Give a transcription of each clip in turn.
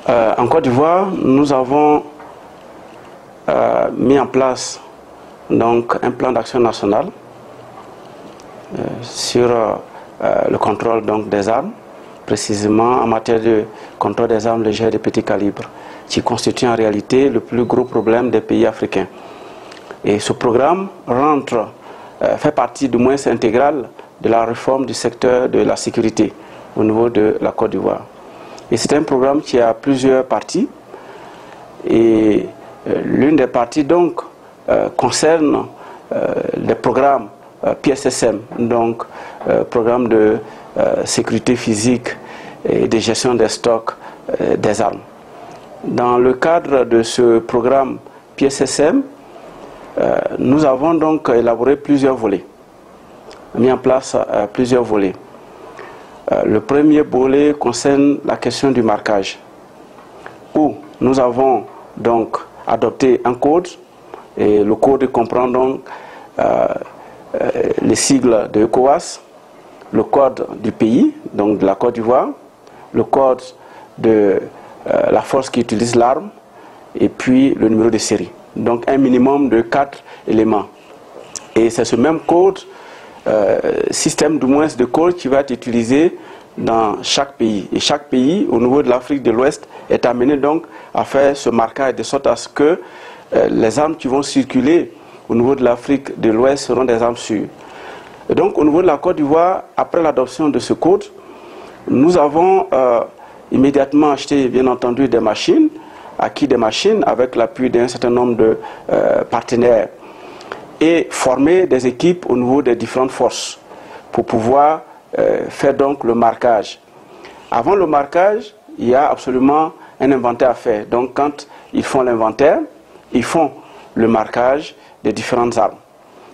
En Côte d'Ivoire, nous avons mis en place donc, un plan d'action national sur le contrôle donc, des armes, précisément en matière de contrôle des armes légères et de petit calibre, qui constitue en réalité le plus gros problème des pays africains. Et ce programme fait partie du moins intégrale de la réforme du secteur de la sécurité au niveau de la Côte d'Ivoire. Et c'est un programme qui a plusieurs parties. Et l'une des parties donc concerne les programmes PSSM, donc programme de sécurité physique et de gestion des stocks des armes. Dans le cadre de ce programme PSSM, nous avons donc élaboré plusieurs volets, mis en place plusieurs volets. Le premier volet concerne la question du marquage, où nous avons donc adopté un code, et le code comprend donc les sigles de ECOWAS, le code du pays, donc de la Côte d'Ivoire, le code de la force qui utilise l'arme, et puis le numéro de série. Donc un minimum de 4 éléments. Et c'est ce même code, système du moins de code qui va être utilisé dans chaque pays. Et chaque pays, au niveau de l'Afrique de l'Ouest, est amené donc à faire ce marquage de sorte à ce que les armes qui vont circuler au niveau de l'Afrique de l'Ouest seront des armes sûres. Et donc au niveau de la Côte d'Ivoire, après l'adoption de ce code, nous avons immédiatement acheté bien entendu des machines, acquis des machines avec l'appui d'un certain nombre de partenaires et formé des équipes au niveau des différentes forces pour pouvoir faire donc le marquage. Avant le marquage, il y a absolument un inventaire à faire. Donc quand ils font l'inventaire, ils font le marquage des différentes armes.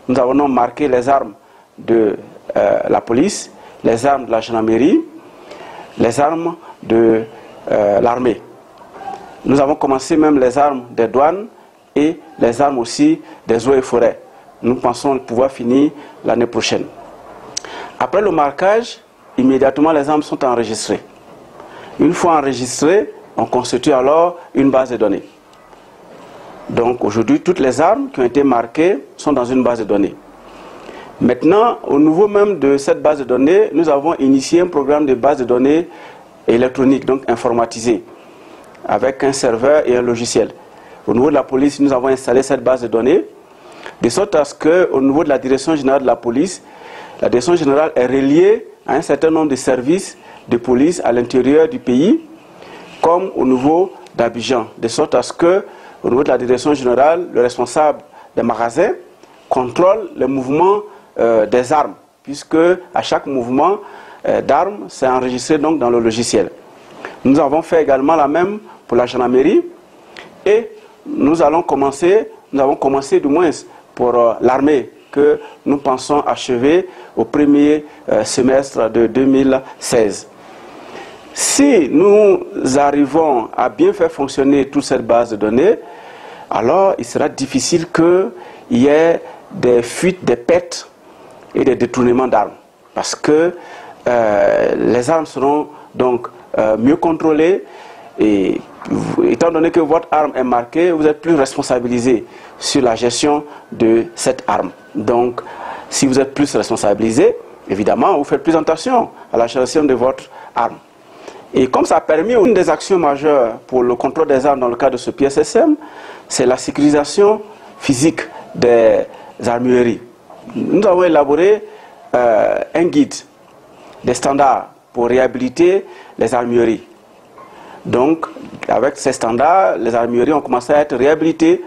Nous avons donc marqué les armes de la police, les armes de la gendarmerie, les armes de l'armée. Nous avons commencé même les armes des douanes et les armes aussi des eaux et forêts. Nous pensons pouvoir finir l'année prochaine. Après le marquage, immédiatement les armes sont enregistrées. Une fois enregistrées, on constitue alors une base de données. Donc aujourd'hui, toutes les armes qui ont été marquées sont dans une base de données. Maintenant, au niveau même de cette base de données, nous avons initié un programme de base de données électronique, donc informatisé, avec un serveur et un logiciel. Au niveau de la police, nous avons installé cette base de données, de sorte à ce qu'au niveau de la direction générale de la police est reliée à un certain nombre de services de police à l'intérieur du pays, comme au niveau d'Abidjan, de sorte à ce que, au niveau de la direction générale, le responsable des magasins contrôle les mouvements des armes, puisque à chaque mouvement d'armes, c'est enregistré donc dans le logiciel. Nous avons fait également la même pour la gendarmerie et nous avons commencé du moins pour l'armée que nous pensons achever au premier semestre de 2016. Si nous arrivons à bien faire fonctionner toute cette base de données, alors il sera difficile qu'il y ait des fuites, des pertes et des détournements d'armes. Parce que les armes seront donc mieux contrôlées et étant donné que votre arme est marquée, vous êtes plus responsabilisé sur la gestion de cette arme. Donc, si vous êtes plus responsabilisé, évidemment, vous faites plus attention à la gestion de votre arme. Et comme ça a permis, une des actions majeures pour le contrôle des armes dans le cadre de ce PSSM, c'est la sécurisation physique des armureries. Nous avons élaboré un guide, des standards pour réhabiliter les armureries. Donc, avec ces standards, les armureries ont commencé à être réhabilitées.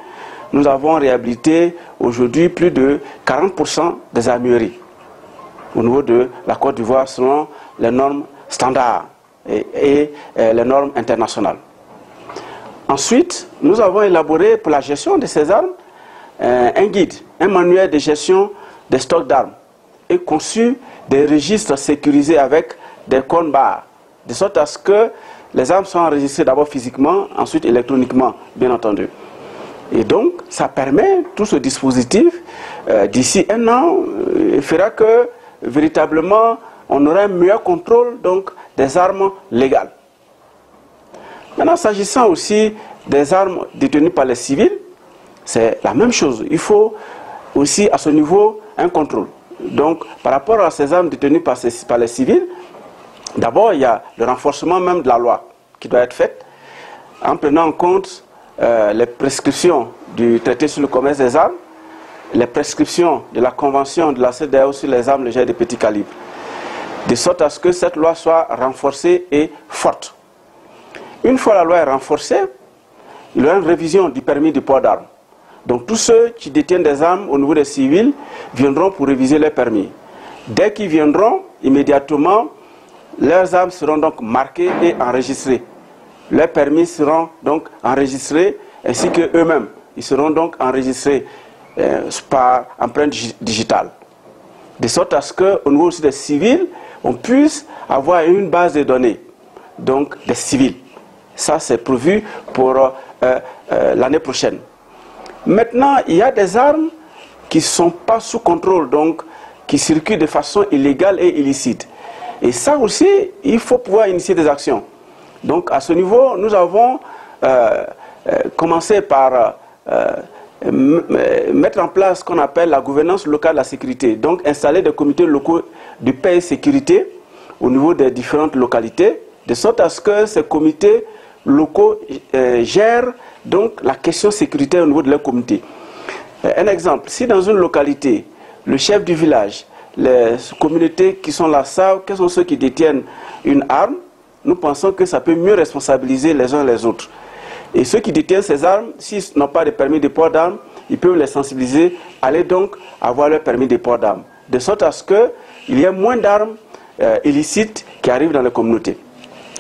Nous avons réhabilité aujourd'hui plus de 40% des armureries au niveau de la Côte d'Ivoire selon les normes standards et les normes internationales. Ensuite, nous avons élaboré pour la gestion de ces armes un guide, un manuel de gestion des stocks d'armes et conçu des registres sécurisés avec des codes barres, de sorte à ce que les armes sont enregistrées d'abord physiquement, ensuite électroniquement, bien entendu. Et donc, ça permet, tout ce dispositif, d'ici un an, fera que, véritablement, on aura un meilleur contrôle donc, des armes légales. Maintenant, s'agissant aussi des armes détenues par les civils, c'est la même chose. Il faut aussi à ce niveau un contrôle. Donc, par rapport à ces armes détenues par les civils, d'abord, il y a le renforcement même de la loi qui doit être fait en prenant en compte les prescriptions du traité sur le commerce des armes, les prescriptions de la convention de la CEDEAO sur les armes légères de petit calibre, de sorte à ce que cette loi soit renforcée et forte. Une fois la loi est renforcée, il y aura une révision du permis de port d'armes. Donc tous ceux qui détiennent des armes au niveau des civils viendront pour réviser leur permis. Dès qu'ils viendront, immédiatement, leurs armes seront donc marquées et enregistrées. Leurs permis seront donc enregistrés ainsi qu'eux-mêmes. Ils seront donc enregistrés par empreinte digitale. De sorte à ce qu'au niveau aussi des civils, on puisse avoir une base de données, donc des civils. Ça, c'est prévu pour l'année prochaine. Maintenant, il y a des armes qui ne sont pas sous contrôle, donc qui circulent de façon illégale et illicite. Et ça aussi, il faut pouvoir initier des actions. Donc, à ce niveau, nous avons commencé par mettre en place ce qu'on appelle la gouvernance locale de la sécurité. Donc, installer des comités locaux de paix et sécurité au niveau des différentes localités, de sorte à ce que ces comités locaux gèrent donc la question sécuritaire au niveau de leur communauté. Un exemple, si dans une localité, le chef du village, les communautés qui sont là savent quels sont ceux qui détiennent une arme, nous pensons que ça peut mieux responsabiliser les uns les autres. Et ceux qui détiennent ces armes, s'ils n'ont pas de permis de port d'armes, ils peuvent les sensibiliser, aller donc avoir leur permis de port d'armes. De sorte à ce qu'il y ait moins d'armes illicites qui arrivent dans les communautés.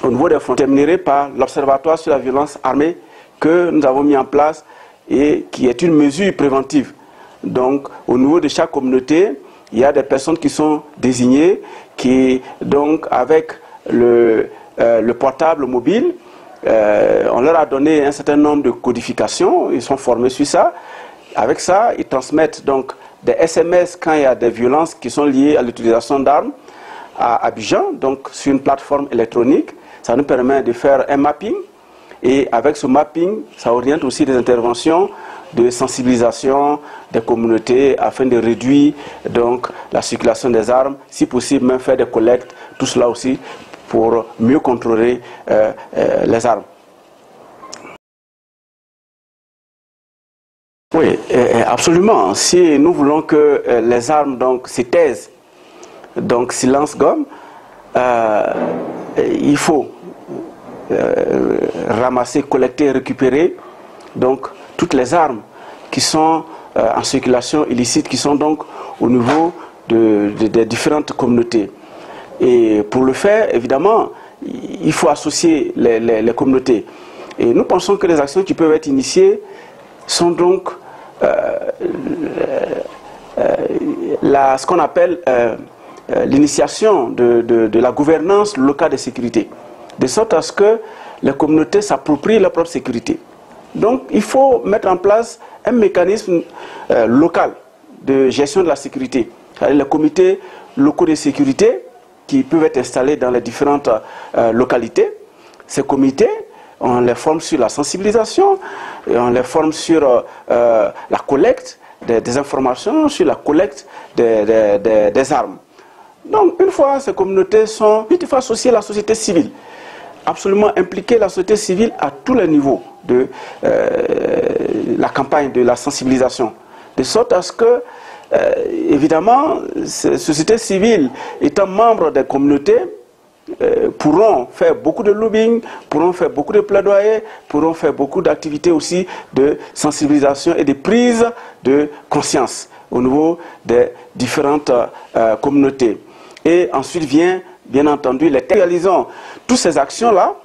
Au niveau des frontières, terminerai par l'Observatoire sur la violence armée que nous avons mis en place et qui est une mesure préventive. Donc, au niveau de chaque communauté, il y a des personnes qui sont désignées, qui, donc, avec le portable mobile, on leur a donné un certain nombre de codifications, ils sont formés sur ça. Avec ça, ils transmettent donc des SMS quand il y a des violences qui sont liées à l'utilisation d'armes à Abidjan, donc sur une plateforme électronique. Ça nous permet de faire un mapping et avec ce mapping, ça oriente aussi des interventions de sensibilisation des communautés afin de réduire donc la circulation des armes, si possible même faire des collectes, tout cela aussi pour mieux contrôler les armes. Oui, absolument. Si nous voulons que les armes donc se taisent, donc silence gomme, il faut ramasser, collecter, récupérer donc toutes les armes qui sont en circulation illicite, qui sont donc au niveau des différentes communautés. Et pour le faire, évidemment, il faut associer les communautés. Et nous pensons que les actions qui peuvent être initiées sont donc ce qu'on appelle l'initiation de la gouvernance locale de sécurité, de sorte à ce que les communautés s'approprient leur propre sécurité. Donc il faut mettre en place un mécanisme local de gestion de la sécurité, c'est-à-dire les comités locaux de sécurité qui peuvent être installés dans les différentes localités. Ces comités, on les forme sur la sensibilisation, et on les forme sur la collecte des informations, sur la collecte des armes. Donc, une fois ces communautés sont, il faut associer la société civile, absolument impliquer la société civile à tous les niveaux de la campagne de la sensibilisation, de sorte à ce que, évidemment, ces sociétés civiles étant membres des communautés, pourront faire beaucoup de lobbying, pourront faire beaucoup de plaidoyer, pourront faire beaucoup d'activités aussi de sensibilisation et de prise de conscience au niveau des différentes communautés. Et ensuite vient, bien entendu, les réalisons toutes ces actions-là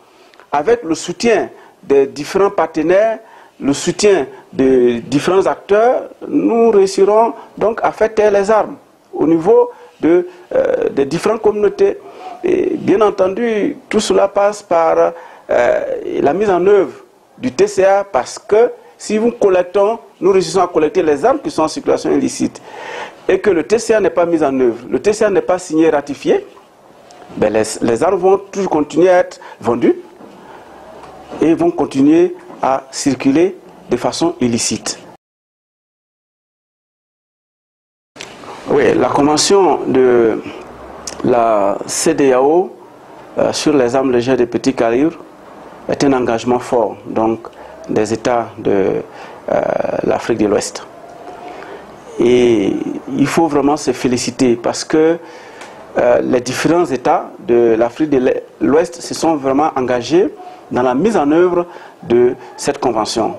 avec le soutien des différents partenaires, le soutien de différents acteurs, nous réussirons donc à faire taire les armes au niveau des différentes communautés. Et bien entendu, tout cela passe par la mise en œuvre du TCA, parce que si nous collectons, nous réussissons à collecter les armes qui sont en circulation illicite et que le TCA n'est pas mis en œuvre, le TCA n'est pas signé et ratifié, ben les armes vont toujours continuer à être vendues et vont continuer à circuler de façon illicite. Oui, la convention de la CEDEAO sur les armes légères de petit calibre est un engagement fort donc, des États de l'Afrique de l'Ouest. Et il faut vraiment se féliciter parce que les différents États de l'Afrique de l'Ouest se sont vraiment engagés dans la mise en œuvre de cette convention.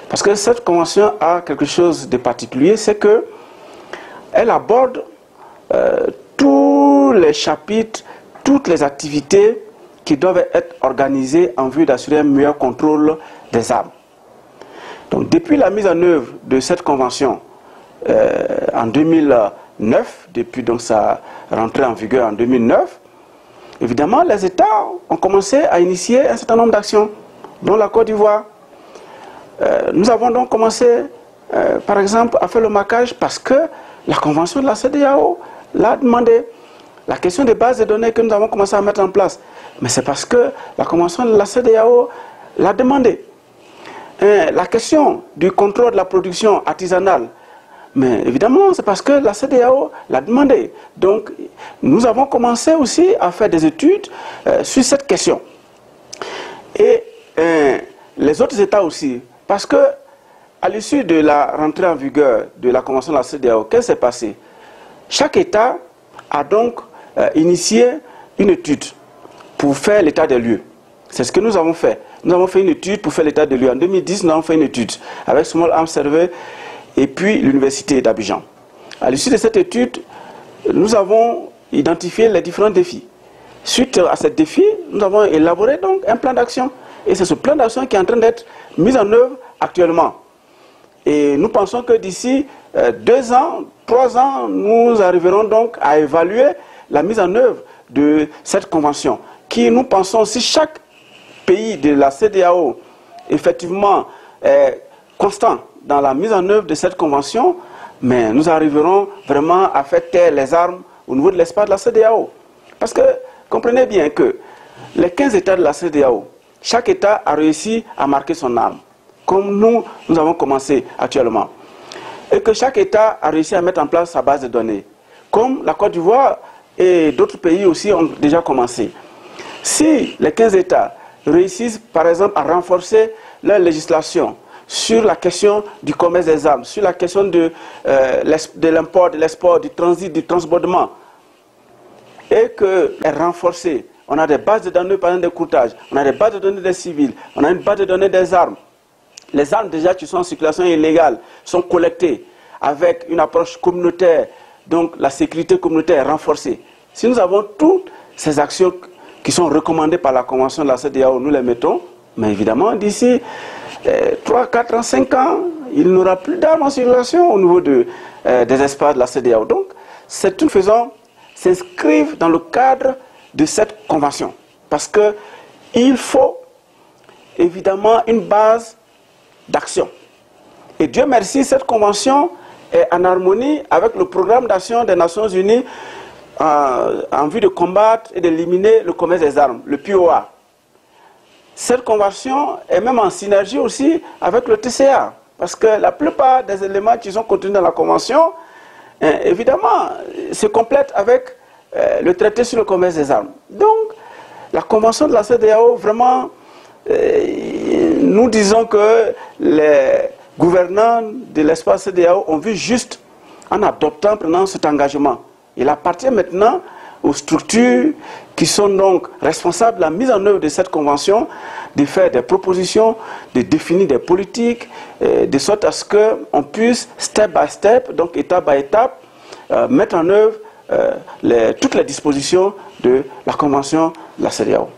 Parce que cette convention a quelque chose de particulier, c'est qu'elle aborde tous les chapitres, toutes les activités qui doivent être organisées en vue d'assurer un meilleur contrôle des armes. Donc depuis la mise en œuvre de cette convention en 2009, depuis donc sa rentrée en vigueur en 2009, évidemment les États ont commencé à initier un certain nombre d'actions, dont la Côte d'Ivoire. Nous avons donc commencé, par exemple, à faire le marquage parce que la convention de la CEDEAO l'a demandé. La question des bases de données que nous avons commencé à mettre en place, mais c'est parce que la convention de la CEDEAO l'a demandé. La question du contrôle de la production artisanale, mais évidemment, c'est parce que la CEDEAO l'a demandé. Donc, nous avons commencé aussi à faire des études sur cette question. Et les autres États aussi, parce que à l'issue de la rentrée en vigueur de la convention de la CEDEAO, qu'est-ce qui s'est passé? Chaque État a donc initié une étude pour faire l'état des lieux. C'est ce que nous avons fait. Nous avons fait une étude pour faire l'état des lieux. En 2010, nous avons fait une étude avec Small Arms Survey et puis l'université d'Abidjan. À l'issue de cette étude, nous avons identifié les différents défis. Suite à ces défis, nous avons élaboré donc un plan d'action. Et c'est ce plan d'action qui est en train d'être mis en œuvre actuellement. Et nous pensons que d'ici 2 ans, 3 ans, nous arriverons donc à évaluer la mise en œuvre de cette convention, qui, nous pensons, si chaque pays de la CEDEAO, effectivement, est constant dans la mise en œuvre de cette convention, mais nous arriverons vraiment à faire taire les armes au niveau de l'espace de la CEDEAO. Parce que, comprenez bien que les 15 États de la CEDEAO, chaque État a réussi à marquer son arme, comme nous avons commencé actuellement. Et que chaque État a réussi à mettre en place sa base de données, comme la Côte d'Ivoire et d'autres pays aussi ont déjà commencé. Si les 15 États réussissent, par exemple, à renforcer leur législation sur la question du commerce des armes, sur la question de l'import, de l'export, du transit, du transbordement, et qu'elle est renforcée, on a des bases de données, par exemple, des courtages, on a des bases de données des civils, on a une base de données des armes. Les armes déjà qui sont en circulation illégale sont collectées avec une approche communautaire, donc la sécurité communautaire est renforcée. Si nous avons toutes ces actions qui sont recommandées par la Convention de la CEDEAO, nous les mettons, mais évidemment d'ici 3, 4 ans, 5 ans, il n'y aura plus d'armes en circulation au niveau des espaces de la CEDEAO. Donc, c'est une façon s'inscrivent dans le cadre de cette convention. Parce qu'il faut évidemment une base d'action. Et Dieu merci, cette convention est en harmonie avec le programme d'action des Nations Unies en vue de combattre et d'éliminer le commerce des armes, le POA. Cette convention est même en synergie aussi avec le TCA, parce que la plupart des éléments qui sont contenus dans la convention, évidemment, se complètent avec le traité sur le commerce des armes. Donc, la convention de la CEDEAO, vraiment, nous disons que les gouvernants de l'espace CEDEAO ont vu juste en adoptant, prenant cet engagement. Il appartient maintenant aux structures qui sont donc responsables de la mise en œuvre de cette convention, de faire des propositions, de définir des politiques, de sorte à ce qu'on puisse, step by step, donc étape by étape, mettre en œuvre toutes les dispositions de la convention de la CEDEAO.